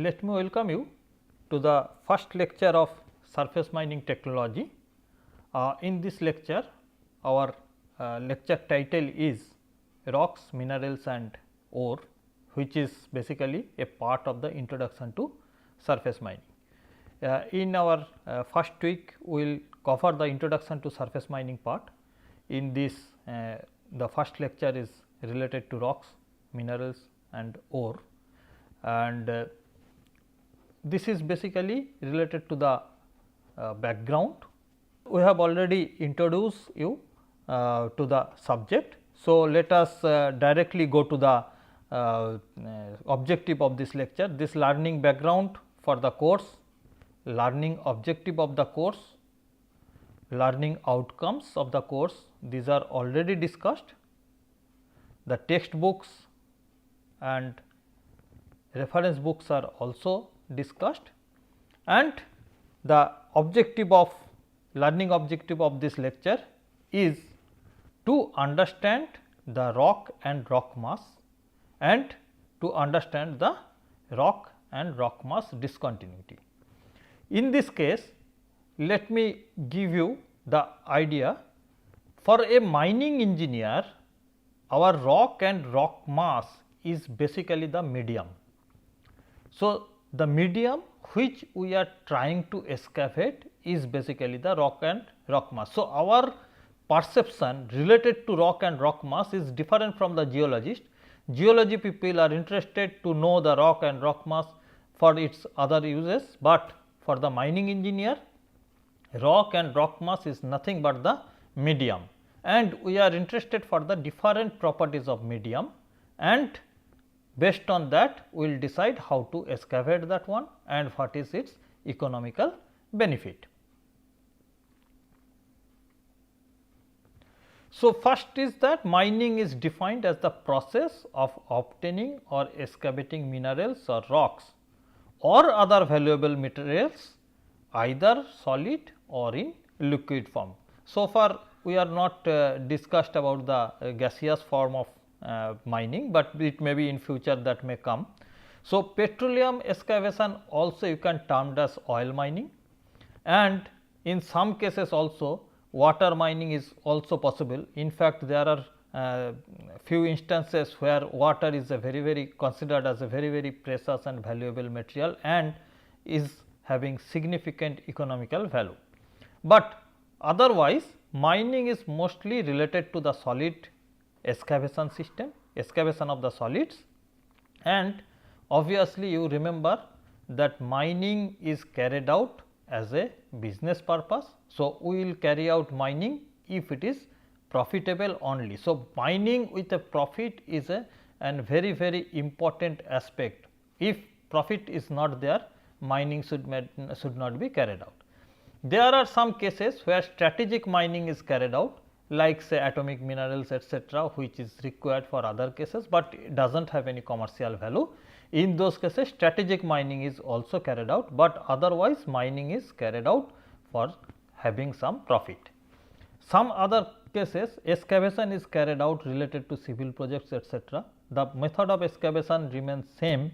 let me welcome you to the first lecture of surface mining technology. In this lecture, our lecture title is Rocks, Minerals and Ore, which is basically a part of the introduction to surface mining. In our first week, we will cover the introduction to surface mining part. In this, the first lecture is related to rocks, minerals and ore, and this is basically related to the background. We have already introduced you to the subject. So, let us directly go to the objective of this lecture. This learning background for the course, learning objective of the course, learning outcomes of the course, these are already discussed. The textbooks and reference books are also discussed, and the objective of learning objective of this lecture is to understand the rock and rock mass and to understand the rock and rock mass discontinuity. In this case, let me give you the idea. For a mining engineer, our rock and rock mass is basically the medium. So, the medium which we are trying to excavate is basically the rock and rock mass. So, our perception related to rock and rock mass is different from the geologist. Geology people are interested to know the rock and rock mass for its other uses, but for the mining engineer, rock and rock mass is nothing but the medium, and we are interested for the different properties of medium, and based on that we will decide how to excavate that one and what is its economical benefit. So, first is that mining is defined as the process of obtaining or excavating minerals or rocks or other valuable materials, either solid or in liquid form. So far we are not discussed about the gaseous form of mining, but it may be in future that may come. So, petroleum excavation also you can term as oil mining, and in some cases also water mining is also possible. In fact, there are few instances where water is a very considered as a very precious and valuable material and is having significant economical value. But otherwise mining is mostly related to the solid excavation system, excavation of the solids, and obviously you remember that mining is carried out as a business purpose. So, we will carry out mining if it is profitable only. So, mining with a profit is a very important aspect. If profit is not there, mining should not be carried out. There are some cases where strategic mining is carried out, like say atomic minerals etc., which is required for other cases, but it does not have any commercial value. In those cases strategic mining is also carried out, but otherwise mining is carried out for having some profit. Some other cases excavation is carried out related to civil projects etc. The method of excavation remains same,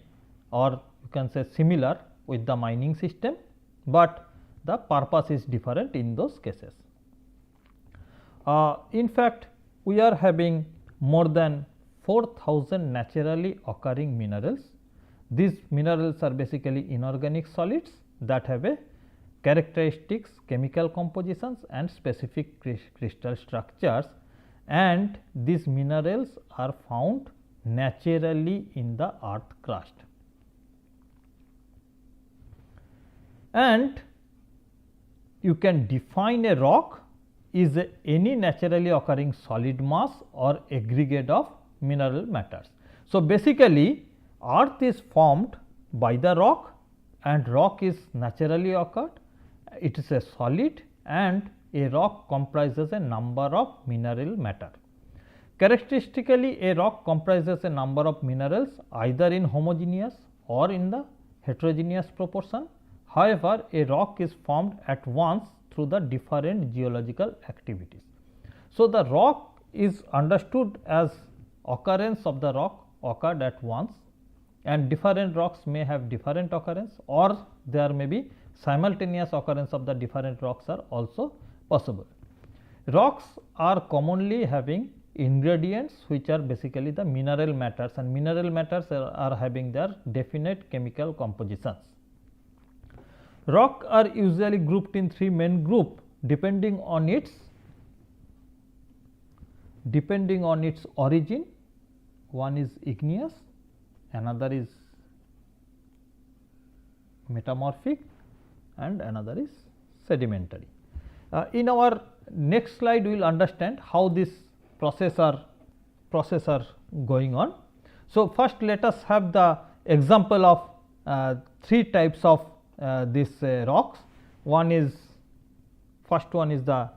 or you can say similar with the mining system, but the purpose is different in those cases. In fact, we are having more than 4,000 naturally occurring minerals. These minerals are basically inorganic solids that have a characteristics, chemical compositions and specific crystal structures, and these minerals are found naturally in the earth crust. And you can define a rock is any naturally occurring solid mass or aggregate of mineral matters. So, basically earth is formed by the rock and rock is naturally occurred. It is a solid and a rock comprises a number of mineral matter. Characteristically, a rock comprises a number of minerals either in homogeneous or in the heterogeneous proportion. However, a rock is formed at once through the different geological activities. So, the rock is understood as occurrence of the rock occurred at once, and different rocks may have different occurrence, or there may be simultaneous occurrence of the different rocks are also possible. Rocks are commonly having ingredients which are basically the mineral matters, and mineral matters are having their definite chemical compositions. Rock are usually grouped in three main groups depending on its origin. One is igneous, another is metamorphic, and another is sedimentary. In our next slide, we will understand how this process are going on. So, first let us have the example of three types of these rocks. First one is the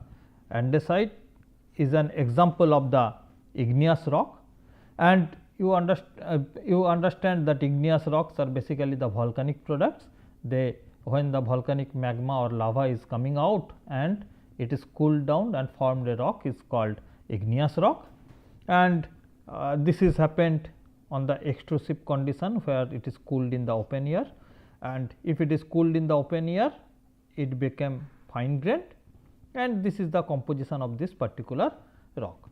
andesite, is an example of the igneous rock, and you understand that igneous rocks are basically the volcanic products. When the volcanic magma or lava is coming out and it is cooled down and formed a rock is called igneous rock, and this is happened on the extrusive condition where it is cooled in the open air, and if it is cooled in the open air it became fine grained, and this is the composition of this particular rock.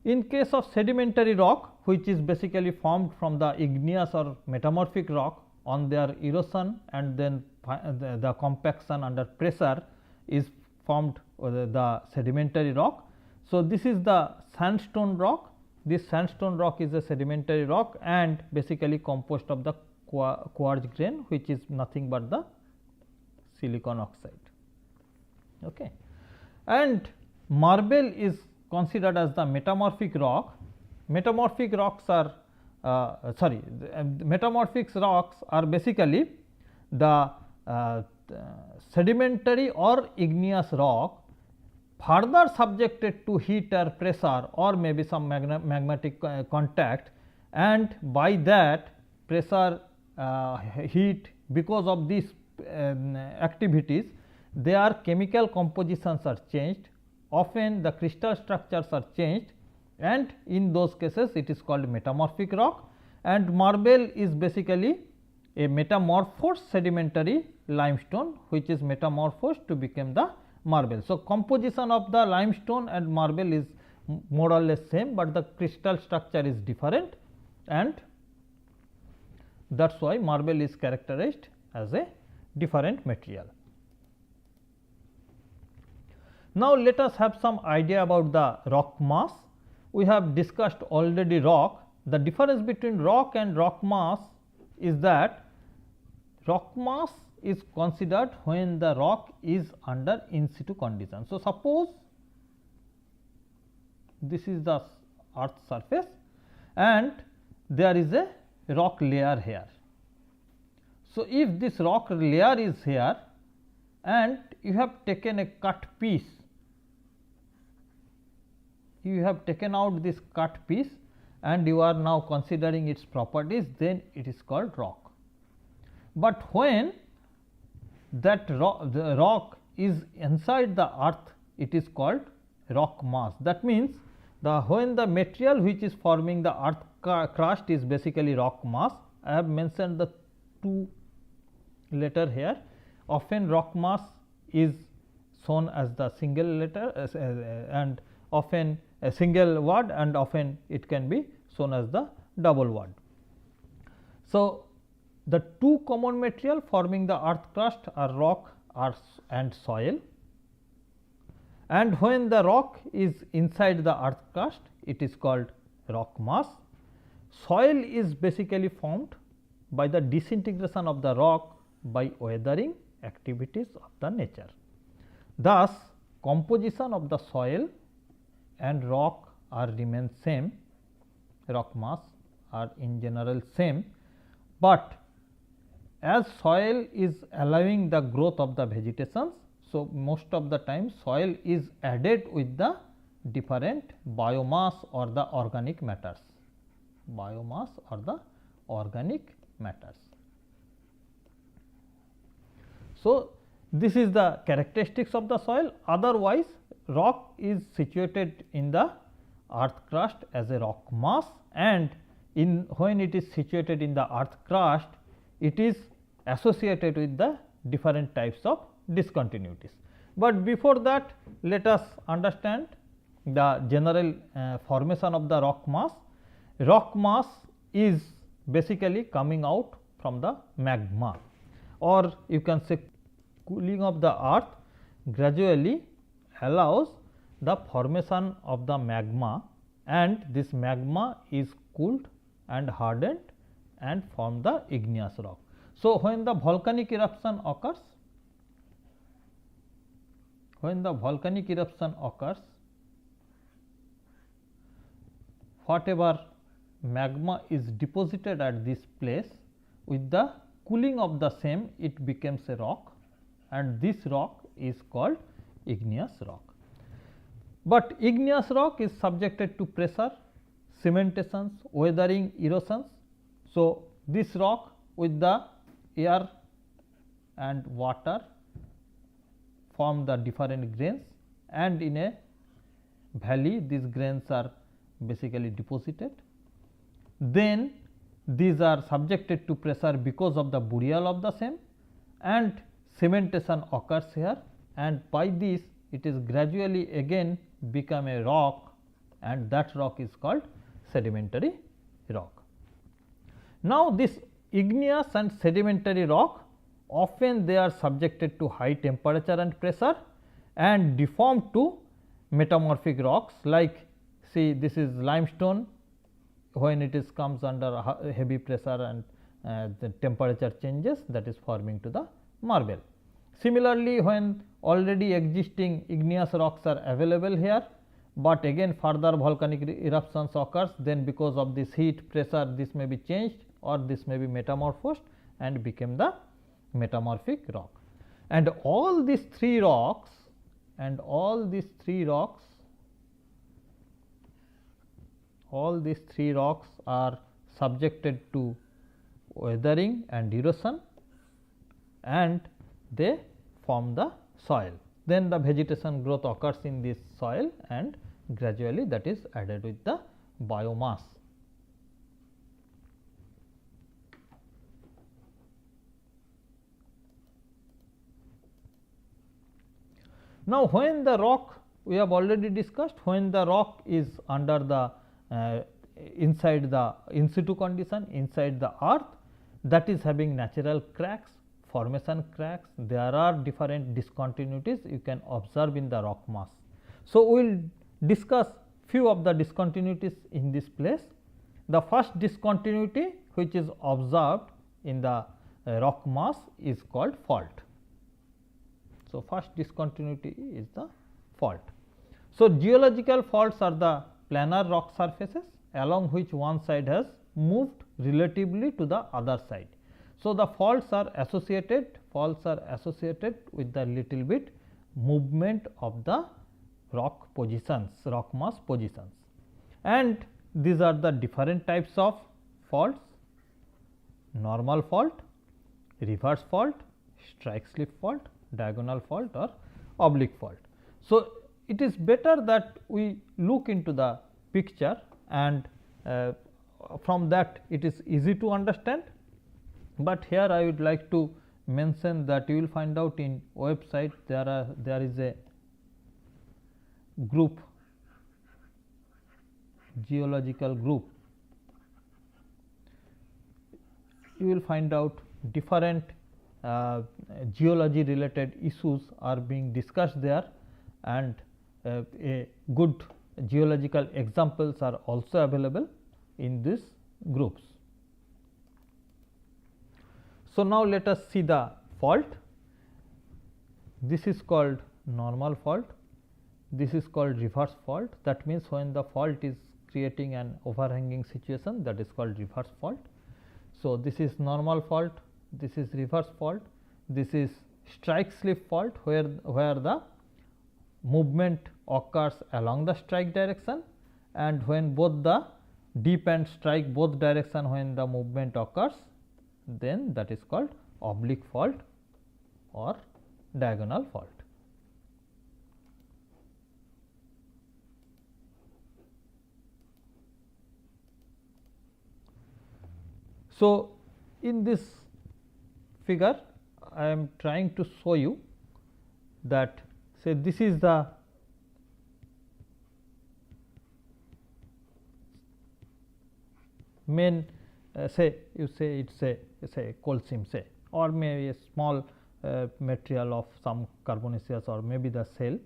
In case of sedimentary rock, which is basically formed from the igneous or metamorphic rock, on their erosion and then the compaction under pressure is formed the sedimentary rock. So, this is the sandstone rock. This sandstone rock is a sedimentary rock and basically composed of the quartz grain, which is nothing but the silicon oxide. Okay. And marble is considered as the metamorphic rock. Metamorphic rocks are metamorphic rocks are basically the sedimentary or igneous rock further subjected to heat or pressure or maybe some magmatic contact, and by that pressure heat, because of these activities their chemical compositions are changed, often the crystal structures are changed, and in those cases it is called metamorphic rock. And marble is basically a metamorphosed sedimentary limestone which is metamorphosed to become the marble. So, composition of the limestone and marble is more or less same, but the crystal structure is different, and that is why marble is characterized as a different material. Now, let us have some idea about the rock mass. We have discussed already rock. The difference between rock and rock mass is that rock mass is considered when the rock is under in situ condition. So, suppose this is the earth surface and there is a rock layer here. So, if this rock layer is here and you have taken a cut piece, you have taken out this cut piece and you are now considering its properties, then it is called rock. But when that the rock is inside the earth, it is called rock mass. That means, when the material which is forming the earth crust is basically rock mass. I have mentioned the two letter here. Often rock mass is shown as the single letter and often a single word, and often it can be shown as the double word. So, the two common material forming the earth crust are rock and soil, and when the rock is inside the earth crust, it is called rock mass. Soil is basically formed by the disintegration of the rock by weathering activities of the nature. Thus, composition of the soil and rock are remain same, rock mass are in general same, but as soil is allowing the growth of the vegetations. So, most of the time soil is added with the different biomass or the organic matters, So, this is the characteristics of the soil. Otherwise, rock is situated in the earth crust as a rock mass, and when it is situated in the earth crust, it is associated with the different types of discontinuities. But before that, let us understand the general formation of the rock mass. Rock mass is basically coming out from the magma, or you can say cooling of the earth gradually allows the formation of the magma, and this magma is cooled and hardened and form the igneous rock. So, when the volcanic eruption occurs, whatever magma is deposited at this place, with the cooling of the same, it becomes a rock, and this rock is called igneous rock. But igneous rock is subjected to pressure, cementations, weathering, erosions. So, this rock with the air and water form the different grains, and in a valley these grains are basically deposited. Then these are subjected to pressure because of the burial of the same, and cementation occurs here, and by this it is gradually again become a rock, and that rock is called sedimentary rock. Now, this igneous and sedimentary rock, often they are subjected to high temperature and pressure and deform to metamorphic rocks, like see this is limestone. When it is comes under heavy pressure and the temperature changes, that is forming to the marble. Similarly, when already existing igneous rocks are available here, but again further volcanic eruptions occurs, then because of this heat pressure this may be changed, or this may be metamorphosed and become the metamorphic rock. And all these three rocks are subjected to weathering and erosion, and they form the soil. Then the vegetation growth occurs in this soil, and gradually that is added with the biomass. Now, when the rock, we have already discussed, when the rock is under the inside the in situ condition, inside the earth, that is having natural cracks, formation cracks, there are different discontinuities you can observe in the rock mass. So, we will discuss few of the discontinuities in this place. The first discontinuity which is observed in the rock mass is called fault. So, first discontinuity is the fault. So, geological faults are the planar rock surfaces along which one side has moved relatively to the other side. So, the faults are associated with the little bit movement of the rock positions, rock mass positions, and these are the different types of faults: normal fault, reverse fault, strike slip fault, diagonal fault or oblique fault. So, it is better that we look into the picture, and from that it is easy to understand. But here I would like to mention that you will find out in website there is a group, geological group. You will find out different geology related issues are being discussed there, and a good geological examples are also available in these groups. So, now let us see the fault. This is called normal fault, this is called reverse fault. That means, when the fault is creating an overhanging situation, that is called reverse fault. So, this is normal fault, this is reverse fault, this is strike slip fault, where the movement occurs along the strike direction, and when both the dip and strike both direction, when the movement occurs, then that is called oblique fault or diagonal fault. So, in this figure I am trying to show you that say this is the main say you say it is a coal seam say, or maybe a small material of some carbonaceous or maybe the cell,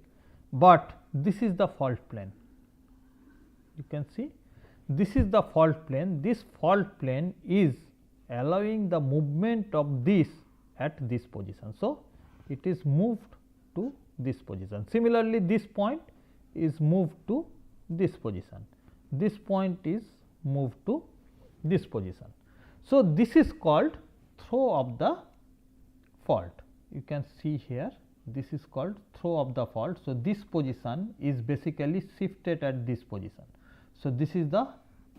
but this is the fault plane. You can see this is the fault plane. This fault plane is allowing the movement of this at this position. So, it is moved to this position. Similarly, this point is moved to this position, this point is moved to this position. So, this is called throw of the fault. You can see here this is called throw of the fault. So, this position is basically shifted at this position. So, this is the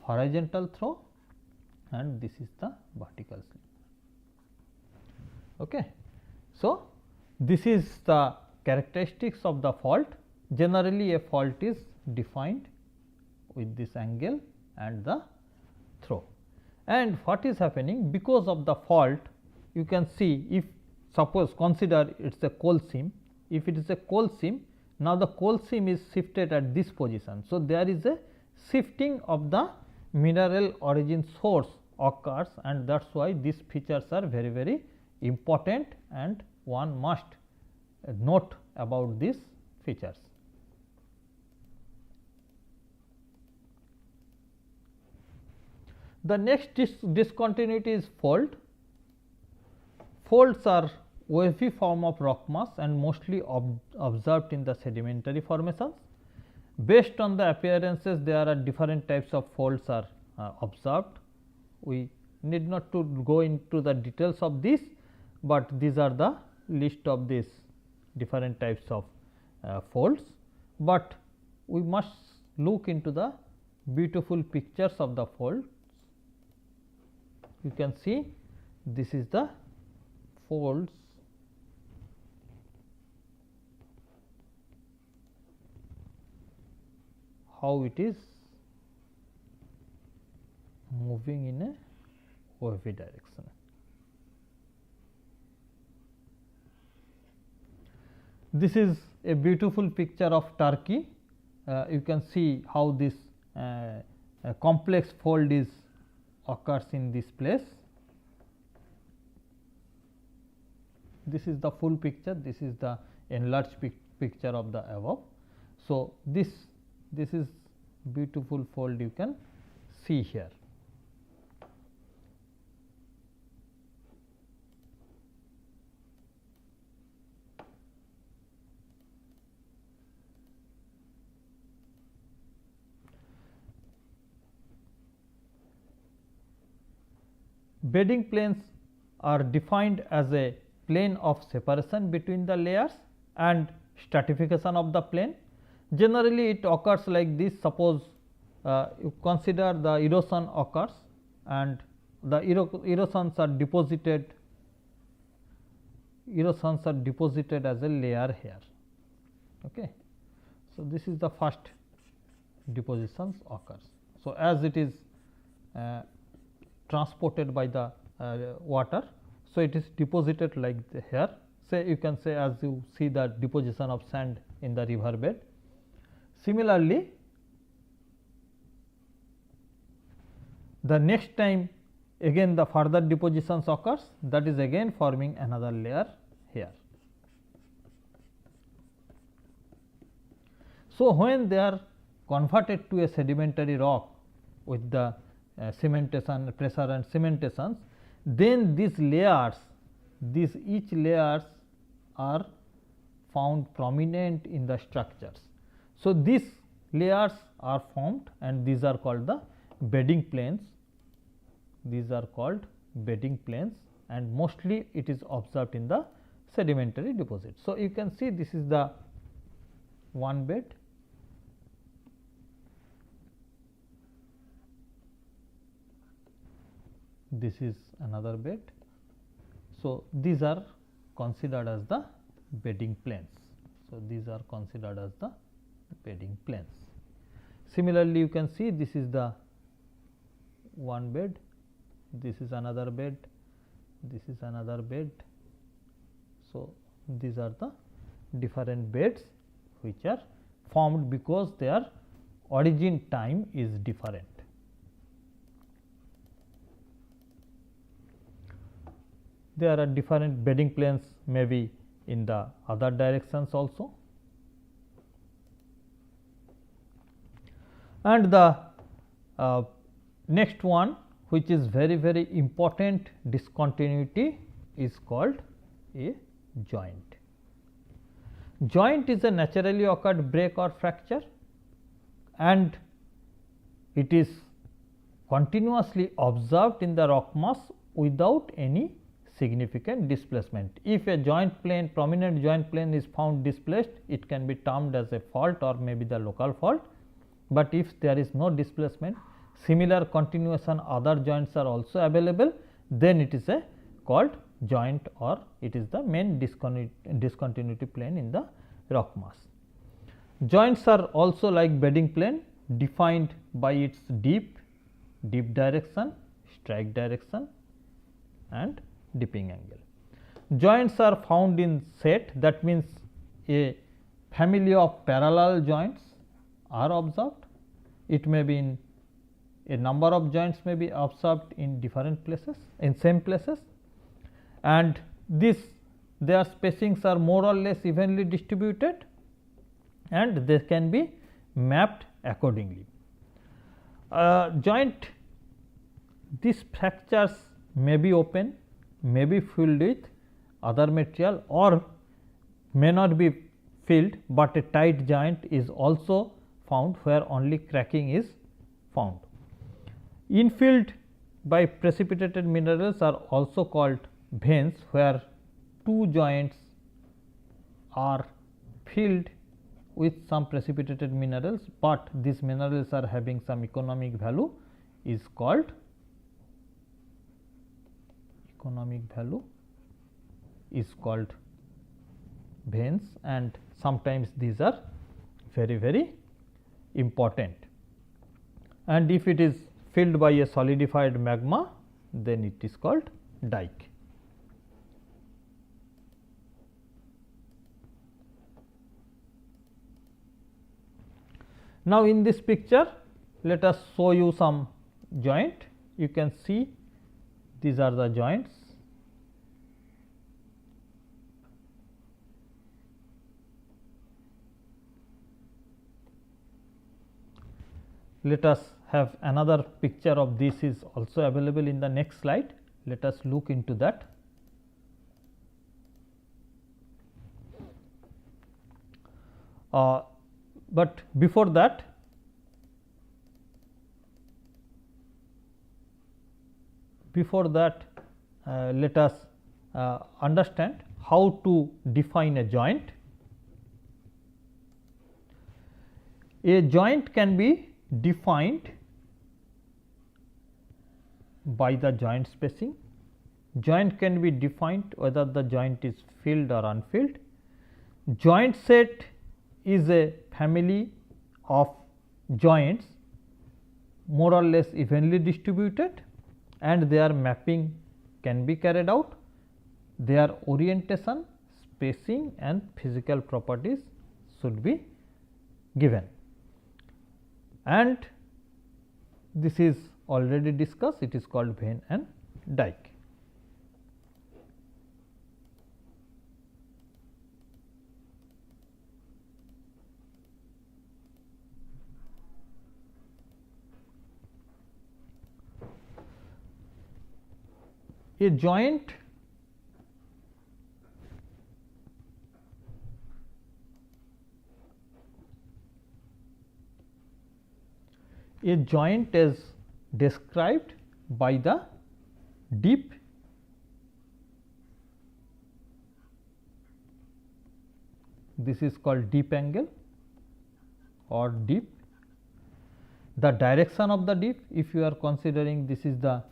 horizontal throw and this is the vertical slip. Okay. So, this is the characteristics of the fault. Generally, a fault is defined with this angle and the throw. And what is happening because of the fault, you can see if suppose consider it is a coal seam. If it is a coal seam, now the coal seam is shifted at this position. So, there is a shifting of the mineral origin source occurs, and that is why these features are very very important and one must note about these features. The next discontinuity is fold. Folds are wavy form of rock mass and mostly observed in the sedimentary formations. Based on the appearances, there are different types of folds are observed. We need not to go into the details of this, but these are the list of these different types of folds, but we must look into the beautiful pictures of the folds. You can see this is the folds how it is moving in a wavy direction. This is a beautiful picture of Turkey. You can see how this complex fold is occurs in this place. This is the full picture, this is the enlarged picture of the above. So, this is beautiful fold you can see here. Bedding planes are defined as a plane of separation between the layers and stratification of the plane. Generally, it occurs like this. Suppose you consider the erosion occurs and the erosions are deposited as a layer here. Okay. So, this is the first depositions occurs. So, as it is transported by the water. So, it is deposited like here, say you can say as you see the deposition of sand in the river bed. Similarly, the next time again the further depositions occurs, that is again forming another layer here. So, when they are converted to a sedimentary rock with the cementation pressure and cementations, then these layers, each layers are found prominent in the structures. So, these layers are formed and these are called the bedding planes. These are called bedding planes and mostly it is observed in the sedimentary deposits. So, you can see this is the one bed. This is another bed. So, these are considered as the bedding planes. So, these are considered as the bedding planes. Similarly, you can see this is the one bed this is another bed, this is another bed. So, these are the different beds which are formed because their origin time is different. There are different bedding planes may be in the other directions also. And the next one, which is very important discontinuity, is called a joint. Joint is a naturally occurred break or fracture, and it is continuously observed in the rock mass without any significant displacement. If a joint plane, prominent joint plane is found displaced, it can be termed as a fault or maybe the local fault, but if there is no displacement, similar continuation other joints are also available, then it is a called joint, or it is the main discontinuity plane in the rock mass. Joints are also like bedding plane, defined by its dip direction, strike direction and dipping angle. Joints are found in set, that means a family of parallel joints are observed. It may be in a number of joints may be observed in different places, in same places, and their spacings are more or less evenly distributed and they can be mapped accordingly. Joint, these fractures may be open, may be filled with other material or may not be filled, but a tight joint is also found where only cracking is found. Infilled by precipitated minerals are also called veins, where two joints are filled with some precipitated minerals, but these minerals are having some economic value, is called veins, and sometimes these are very important. And if it is filled by a solidified magma, then it is called dike. Now, in this picture, let us show you some joint. You can see these are the joints. Let us have another picture of this is also available in the next slide. Let us look into that. But before that, let us understand how to define a joint. A joint can be defined by the joint spacing. Joint can be defined whether the joint is filled or unfilled. Joint set is a family of joints more or less evenly distributed, and their mapping can be carried out. Their orientation, spacing and physical properties should be given, and this is already discussed. It is called vein and dike. A joint is described by the dip this is called dip angle or dip. The direction of the dip, if you are considering this is the,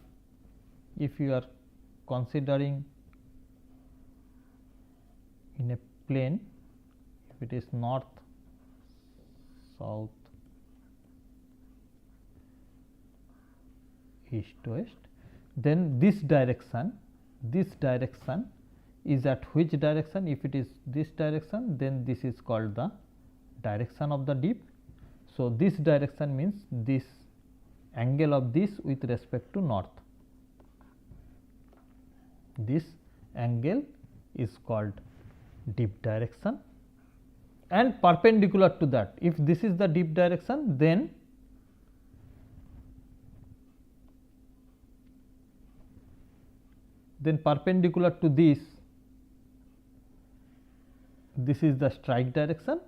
if you are considering in a plane, if it is north, south, east, west, then this direction is at which direction? If it is this direction, then this is called the direction of the dip. So, this direction means this angle of this with respect to north. This angle is called dip direction, and perpendicular to that, if this is the dip direction, then perpendicular to this is the strike direction.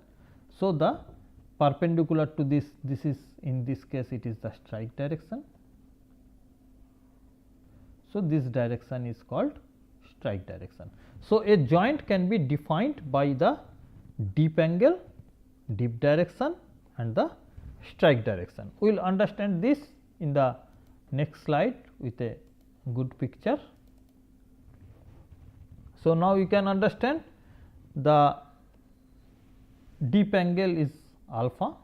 So, the perpendicular to this is, in this case it is the strike direction. So, this direction is called strike direction. So, a joint can be defined by the dip angle, dip direction and the strike direction. We will understand this in the next slide with a good picture. So, now you can understand the dip angle is alpha,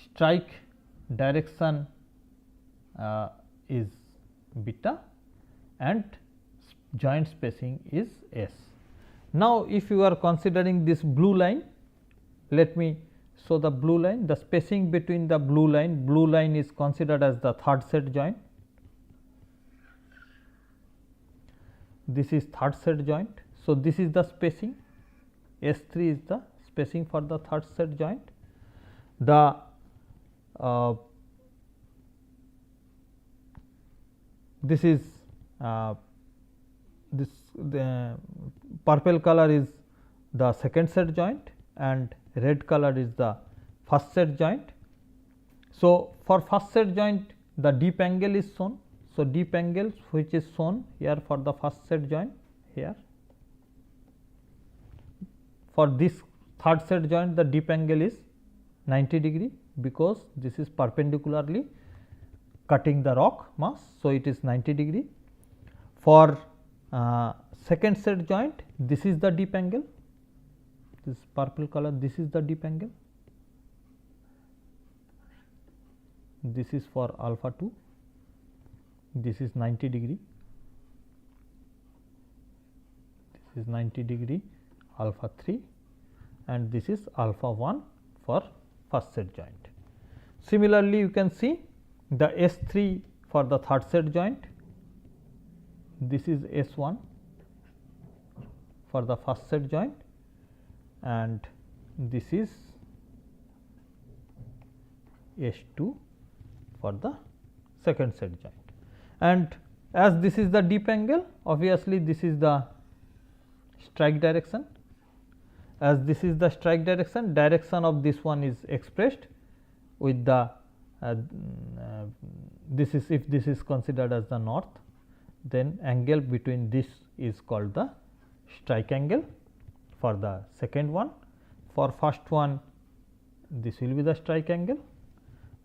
strike direction is beta and joint spacing is S. Now, if you are considering this blue line, let me show the blue line. The spacing between the blue line is considered as the third set joint. This is third set joint. So, this is the spacing, S3 is the spacing for the third set joint. The this is the purple color is the second set joint and red color is the first set joint. So, for first set joint the dip angle is shown. So, dip angle which is shown here for the first set joint here. For this third set joint the dip angle is 90 degree, because this is perpendicularly cutting the rock mass. So, it is 90 degree. For second set joint, this is the dip angle, this purple color, this is the dip angle, this is for alpha 2, this is 90 degree, this is 90 degree alpha 3 and this is alpha 1 for first set joint. Similarly, you can see the S3 for the third set joint, this is S1 for the first set joint and this is S2 for the second set joint. And as this is the dip angle, obviously this is the strike direction. As this is the strike direction, direction of this one is expressed with the this is, if this is considered as the north, then angle between this is called the strike angle for the second one. For first one this will be the strike angle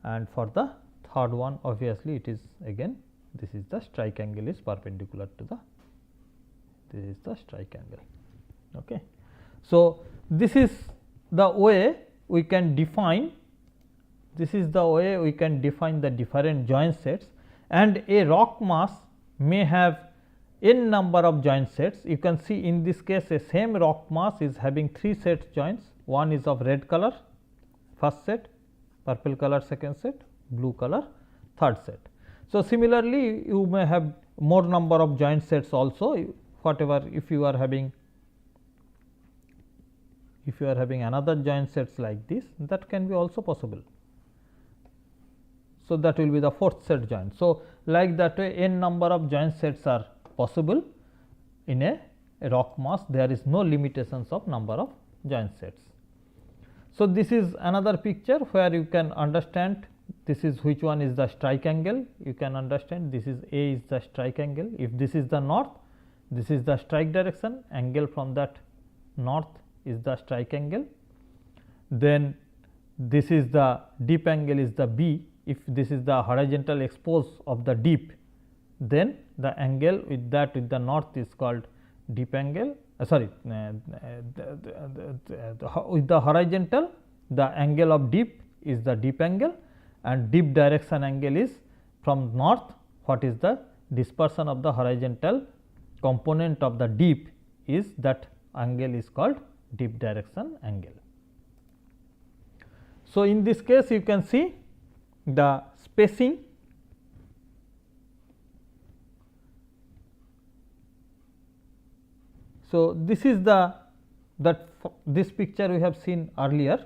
and for the third one obviously it is again this is the strike angle is perpendicular to the, this is the strike angle. Okay. So, this is the way we can define, this is the way we can define the different joint sets, and a rock mass may have n number of joint sets. You can see in this case a same rock mass is having 3 set joints, one is of red color first set, purple color second set, blue color third set. So, similarly you may have more number of joint sets also, whatever, if you are having another joint sets like this, that can be also possible. So, that will be the fourth set joint. So, like that way n number of joint sets are possible in a rock mass, there is no limitations of number of joint sets. So, this is another picture where you can understand this is which one is the strike angle, you can understand this is A is the strike angle. If this is the north, this is the strike direction, angle from that north is the strike angle. Then this is the dip angle is the B. If this is the horizontal expose of the dip, then the angle with that with the north is called dip angle. With the horizontal, the angle of dip is the dip angle and dip direction angle is from north, what is the dispersion of the horizontal component of the dip is, that angle is called dip direction angle. So, in this case you can see the spacing. So, this is the this picture we have seen earlier.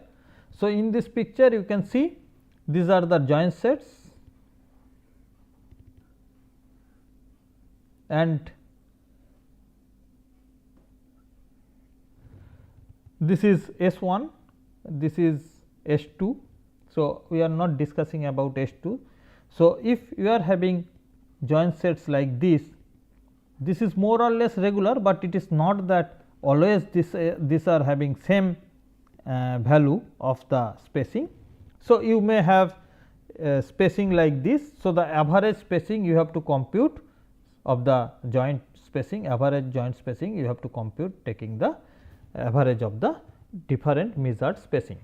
So, in this picture you can see these are the joint sets and this is S1, this is S2. So, we are not discussing about S2. So, if you are having joint sets like this, this is more or less regular, but it is not that always these are having same value of the spacing. So, you may have spacing like this. So, the average spacing you have to compute of the joint spacing, average joint spacing you have to compute taking the average of the different measured spacing.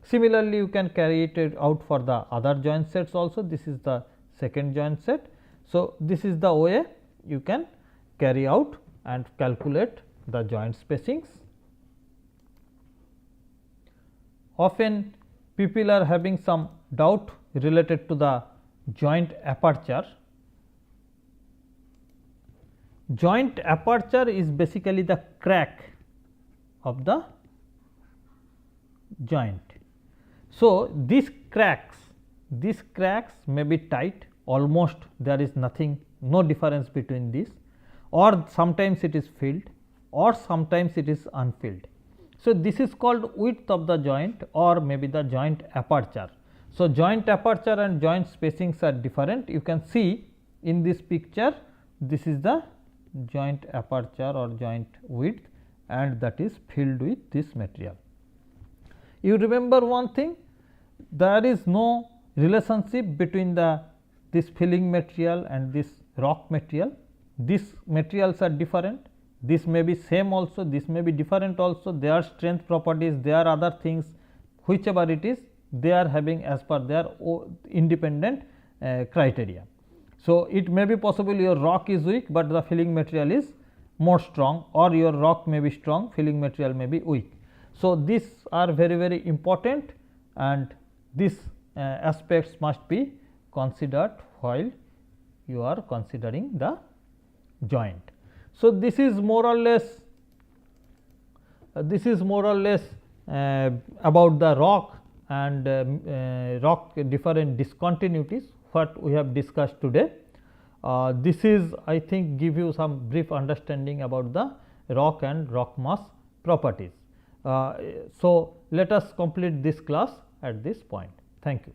Similarly, you can carry it out for the other joint sets also. This is the second joint set. So, this is the way you can carry out and calculate the joint spacings. Often people are having some doubt related to the joint aperture. Joint aperture is basically the crack of the joint. So, these cracks may be tight, almost there is nothing, no difference between this, or sometimes it is filled or sometimes it is unfilled. So, this is called width of the joint or maybe the joint aperture. So, joint aperture and joint spacings are different. You can see in this picture, this is the joint aperture or joint width and that is filled with this material. You remember one thing, there is no relationship between this filling material and this rock material. These materials are different, this may be same also, this may be different also, their strength properties, their other things, whichever it is, they are having as per their independent criteria. So, it may be possible your rock is weak, but the filling material is more strong, or your rock may be strong, filling material may be weak. So, these are very important and these aspects must be considered while you are considering the joint. So, this is more or less about the rock and rock different discontinuities what we have discussed today. This is, I think, give you some brief understanding about the rock and rock mass properties. So, let us complete this class at this point. Thank you.